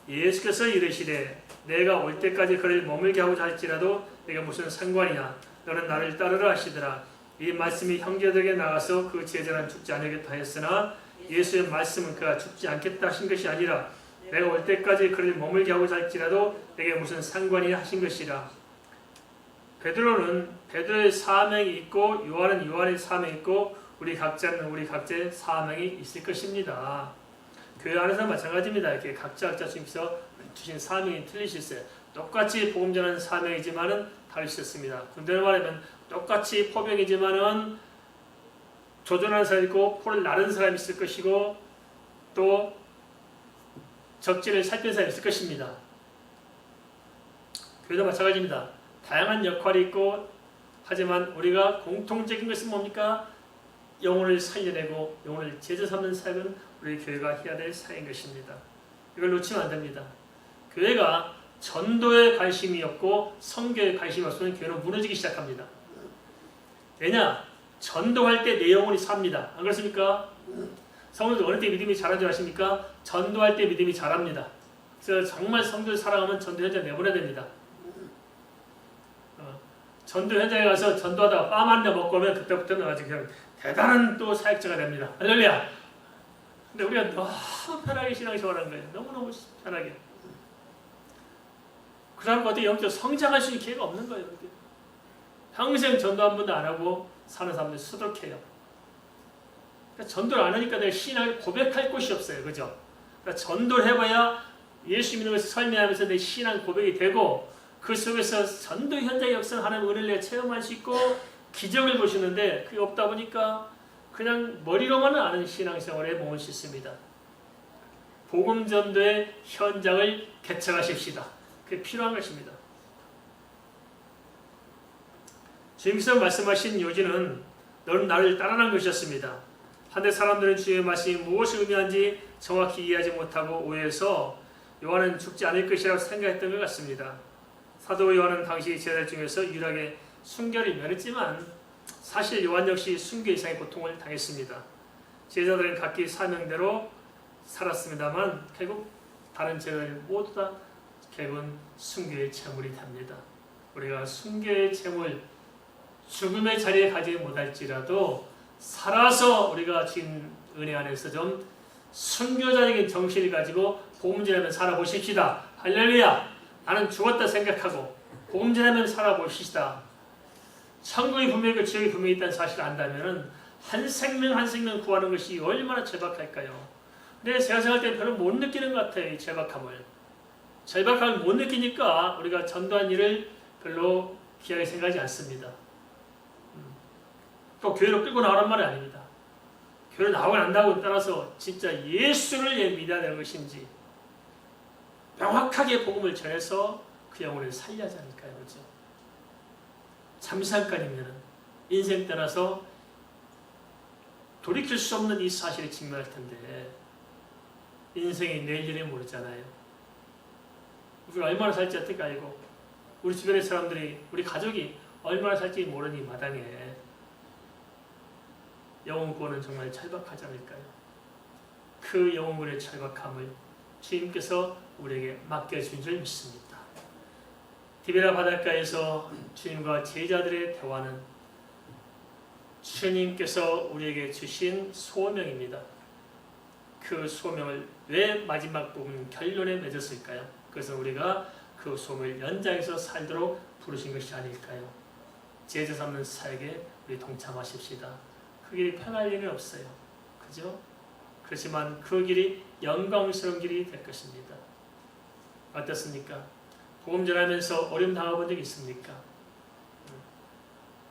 예수께서 이르시되 내가 올 때까지 그를 머물게 하고자 할지라도 내가 무슨 상관이냐? 너는 나를 따르라 하시더라. 이 말씀이 형제들에게 나가서 그 제자는 죽지 않으겠다 했으나 예수의 말씀은 그가 죽지 않겠다 하신 것이 아니라 내가 올 때까지 그를 머물게 하고자 할지라도 내게 무슨 상관이냐 하신 것이라. 베드로는 베드로의 사명이 있고 요한은 요한의 사명이 있고 우리 각자는 우리 각자의 사명이 있을 것입니다. 교회 안에서 마찬가지입니다. 이렇게 각자 주님께서 주신 사명이 틀리셨어요. 똑같이 복음 전하는 사명이지만은 다르셨습니다. 군대로 말하면 똑같이 포병이지만은 조준하는 사람이 있고 포를 나르는 사람이 있을 것이고 또 적진을 살피는 사람이 있을 것입니다. 교회도 마찬가지입니다. 다양한 역할이 있고 하지만 우리가 공통적인 것은 뭡니까? 영혼을 살려내고 영혼을 제자 삼는 사역은 우리 교회가 해야 될 사역인 것입니다. 이걸 놓치면 안 됩니다. 교회가 전도에 관심이 없고 선교에 관심이 없으면 교회는 무너지기 시작합니다. 왜냐? 전도할 때 내 영혼이 삽니다. 안 그렇습니까? 성도들 어느 때 믿음이 자란 줄 아십니까? 전도할 때 믿음이 자랍니다. 그래서 정말 성도를 사랑하면 전도 현장에 내보내야 됩니다. 전도 현장에 가서 전도하다가 빵 한 대 먹고 오면 그때부터는 아주 그냥 대단한 또 사역자가 됩니다. 할렐루야! 근데 우리가 너무 편하게 신앙생활하는 거예요. 너무너무 편하게. 그 사람과 어떻게 영적으로 성장할 수 있는 기회가 없는 거예요. 평생 전도 한 번도 안 하고 사는 사람들이 수덕해요. 그러니까 전도를 안 하니까 내가 신앙을 고백할 곳이 없어요. 그죠? 그러니까 전도를 해봐야 예수 믿는 것을 설명하면서 내 신앙 고백이 되고 그 속에서 전도 현장의 역사는 하나님의 은혜를 내가 체험할 수 있고 기적을 보시는데 그게 없다 보니까 그냥 머리로만은 아는 신앙생활에 몸을 씻습니다. 복음 전도의 현장을 개척하십시다. 그게 필요한 것입니다. 주님께서 말씀하신 요지는 너는 나를 따르는 것이었습니다. 한때 사람들은 주님의 말씀이 무엇을 의미하는지 정확히 이해하지 못하고 오해해서 요한은 죽지 않을 것이라고 생각했던 것 같습니다. 사도 요한은 당시 제자들 중에서 유일하게 순교를 면했지만 사실 요한 역시 순교 이상의 고통을 당했습니다. 제자들은 각기 사명대로 살았습니다만 결국 다른 제자들 모두 다 결국은 순교의 제물이 됩니다. 우리가 순교의 제물, 죽음의 자리에 가지 못할지라도 살아서 우리가 주님 은혜 안에서 좀 순교자적인 정신을 가지고 복음 전하면 살아보십시다. 할렐루야! 나는 죽었다 생각하고 복음 전하면 살아보십시다. 천국이 분명히 있고 지옥이 분명히 있다는 사실을 안다면 한 생명 한 생명 구하는 것이 얼마나 절박할까요? 근데 제가 생각할 때는 별로 못 느끼는 것 같아요. 이 절박함을. 절박함을 못 느끼니까 우리가 전도한 일을 별로 귀하게 생각하지 않습니다. 또 교회로 끌고 나오란 말이 아닙니다. 교회로 나오고 안 나오고에 따라서 진짜 예수를 믿어야 되는 것인지 명확하게 복음을 전해서 그 영혼을 살려야 하지 않을까요? 그렇죠? 잠시간이면 인생 떠나서 돌이킬 수 없는 이 사실에 직면할 텐데 인생이 내일 일을 모르잖아요. 우리가 얼마나 살지 어떻게 알고 우리 주변의 사람들이 우리 가족이 얼마나 살지 모르니 마당에 영혼구원은 정말 절박하지 않을까요? 그 영혼구원의 절박함을 주님께서 우리에게 맡겨주신 줄 믿습니다. 디베라 바닷가에서 주님과 제자들의 대화는 주님께서 우리에게 주신 소명입니다. 그 소명을 왜 마지막 부분 결론에 맺었을까요? 그래서 우리가 그 소명을 연장해서 살도록 부르신 것이 아닐까요? 제자 삼는 사역에 우리 동참하십시다. 그 길이 편할 일은 없어요. 그죠? 그렇지만 그 길이 영광스러운 길이 될 것입니다. 어떻습니까? 복음 전하면서 어려움 당해본 적 있습니까?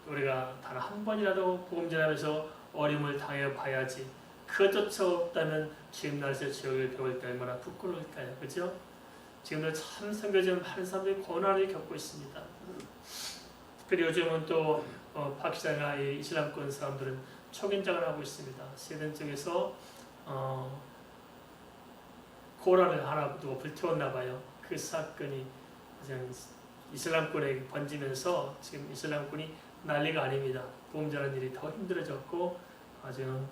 우리가 단 한 번이라도 복음 전하면서 어려움을 당해봐야지. 그것조차 없다면 지금 날에서 지옥을 배울 때 얼마나 부끄러울까요? 그죠? 지금도 참 선교지 많은 사람들이 고난을 겪고 있습니다. 그리고 요즘은 또 파키스탄이나 이슬람권 사람들은 초긴장을 하고 있습니다. 스웨덴 쪽에서 코란을 하나 두고 불태웠나 봐요. 그 사건이 이슬람권에 번지면서 지금 이슬람권이 난리가 아닙니다. 복음 전하는 일이 더 힘들어졌고 아주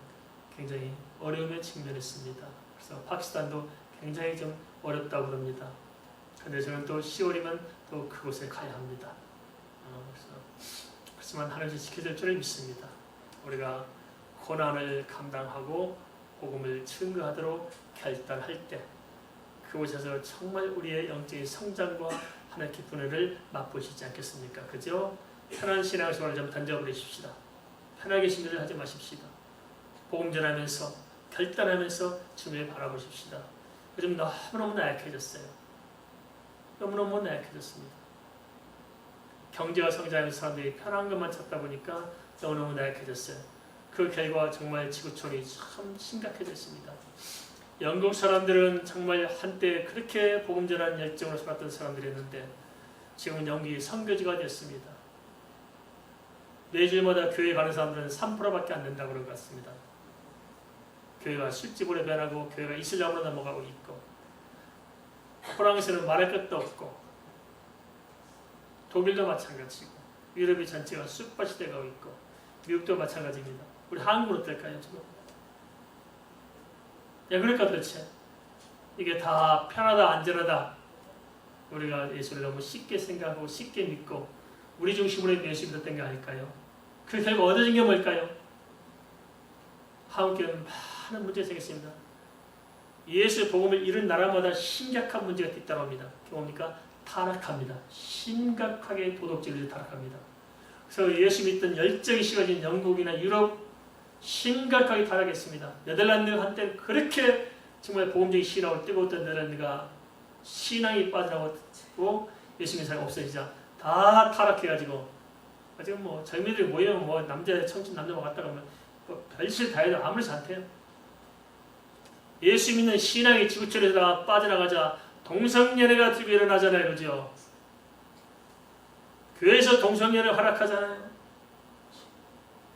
굉장히 어려움에 직면했습니다. 그래서 파키스탄도 굉장히 좀 어렵다고 그럽니다. 그런데 저는 또 10월이면 또 그곳에 가야 합니다. 그렇지만 하나님이 지켜줄 줄을 믿습니다. 우리가 고난을 감당하고 복음을 증거하도록 결단할 때 그곳에서 정말 우리의 영적인 성장과 하나님의 기쁜 은혜를 맛보시지 않겠습니까? 그죠? 편한 신앙생활을 좀 던져버리십시다. 편하게 신뢰를 하지 마십시다. 복음 전하면서 결단하면서 주님을 바라보십시다. 요즘 너무너무 나약해졌어요. 너무너무 나약해졌습니다. 경제가 성장하면서 사람들이 편한 것만 찾다 보니까 너무너무 나약해졌어요. 그 결과 정말 지구촌이 참 심각해졌습니다. 영국 사람들은 정말 한때 그렇게 복음 전하는 열정으로 살았던 사람들이었는데 지금은 영국이 선교지가 됐습니다. 매주마다 교회 가는 사람들은 3%밖에 안 된다고 그런 것 같습니다. 교회가 술집으로 변하고 교회가 이슬람으로 넘어가고 있고 프랑스는 말할 것도 없고 독일도 마찬가지고 유럽이 전체가 쑥밭이 돼가고 있고 미국도 마찬가지입니다. 우리 한국은 어떨까요 지금? 야 그러니까 도대체 이게 다 편하다 안전하다 우리가 예수를 너무 쉽게 생각하고 쉽게 믿고 우리 중심으로 예수 믿었던 게 아닐까요? 그 결과 얻어진 게 뭘까요? 한국교회는 많은 문제가 생겼습니다. 예수 복음을 이룬 나라마다 심각한 문제가 뒤따라 옵니다. 뭡니까? 타락합니다. 심각하게 도덕질을 타락합니다. 그래서 예수 믿던 열정이 식어진 영국이나 유럽 심각하게 타락했습니다. 네덜란드 한때 그렇게 정말 복음적인 신앙을 뜨거웠던 네덜란드가 신앙이 빠져나가고 예수 믿는 사람이 없어지자 다 타락해가지고 지금 뭐 젊은이들이 모이면 뭐 남자 청춘 남자만 갔다가 뭐 별짓을 다 해도 아무렇지 않대요. 예수 믿는 신앙이 지구촌에서 빠져나가자 동성연애가 들고 일어나잖아요. 그죠? 교회에서 동성연애 허락하잖아요.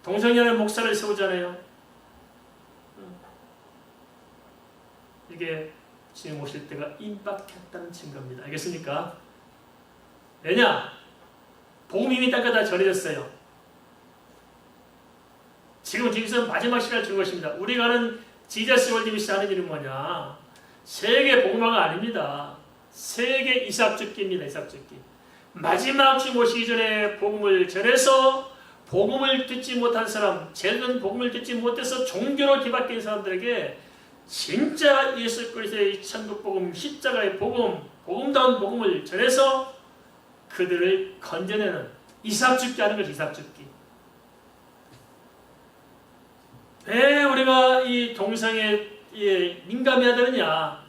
동성연애 목사를 세우잖아요. 이게 주님 오실 때가 임박했다는 증거입니다. 알겠습니까? 왜냐? 복음이 이미 땅까지 다 전해졌어요. 지금 여기서 마지막 시간을 준 것입니다. 우리가 하는 지저스 월드 미션 하는 일은 뭐냐? 세계 복음화가 아닙니다. 세계 이삭죽기입니다. 이삭죽기. 마지막 주 오시기 전에 복음을 전해서 복음을 듣지 못한 사람, 제대로 복음을 듣지 못해서 종교로 뒤바뀐 사람들에게 진짜 예수 그리스도의 천국 복음, 십자가의 복음, 복음다운 복음을 전해서 그들을 건져내는 이삭죽기 하는 것이 이삭죽기. 왜 우리가 이 동성애에 민감해야 되느냐?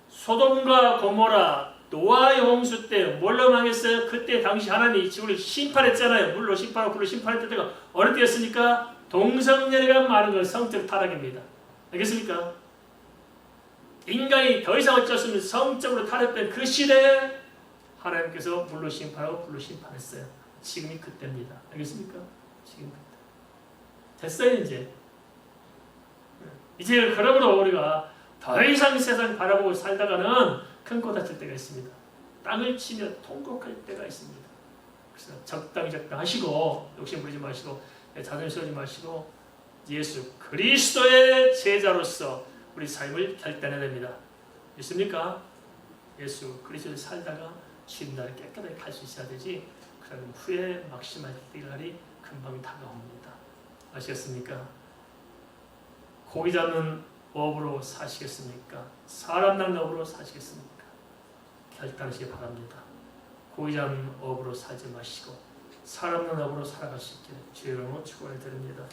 소돔과 고모라, 노아의 홍수 때 뭘로 망했어요? 그때 당시 하나님이 지구를 심판했잖아요. 물로 심판하고 불로 심판했던 때가 어느 때였습니까? 동성연애가 많은 건 성적 타락입니다. 알겠습니까? 인간이 더 이상 어쩔 수 없는 성적으로 타락된 그 시대에 하나님께서 물로 심판하고 불로 심판했어요. 지금이 그때입니다. 알겠습니까? 지금 그때. 됐어요 이제. 이제 그러므로 우리가 더 이상 세상 바라보고 살다가는 큰 코 다칠 때가 있습니다. 땅을 치며 통곡할 때가 있습니다. 그래서 적당히 하시고 욕심 부리지 마시고 자존심 세우지 마시고 예수 그리스도의 제자로서 우리 삶을 결단해야 됩니다. 믿습니까? 예수 그리스도를 살다가 주님 나를 깨끗하게 갈 수 있어야 되지. 그러면 후에 막심할 때가 금방 다가옵니다. 아시겠습니까? 고기 잡는 업으로 사시겠습니까? 사람 낳는 업으로 사시겠습니까? 결단하시기 바랍니다. 고기 잡는 업으로 살지 마시고 사람 낳는 업으로 살아가시기를 주의 이름으로 축원을 드립니다.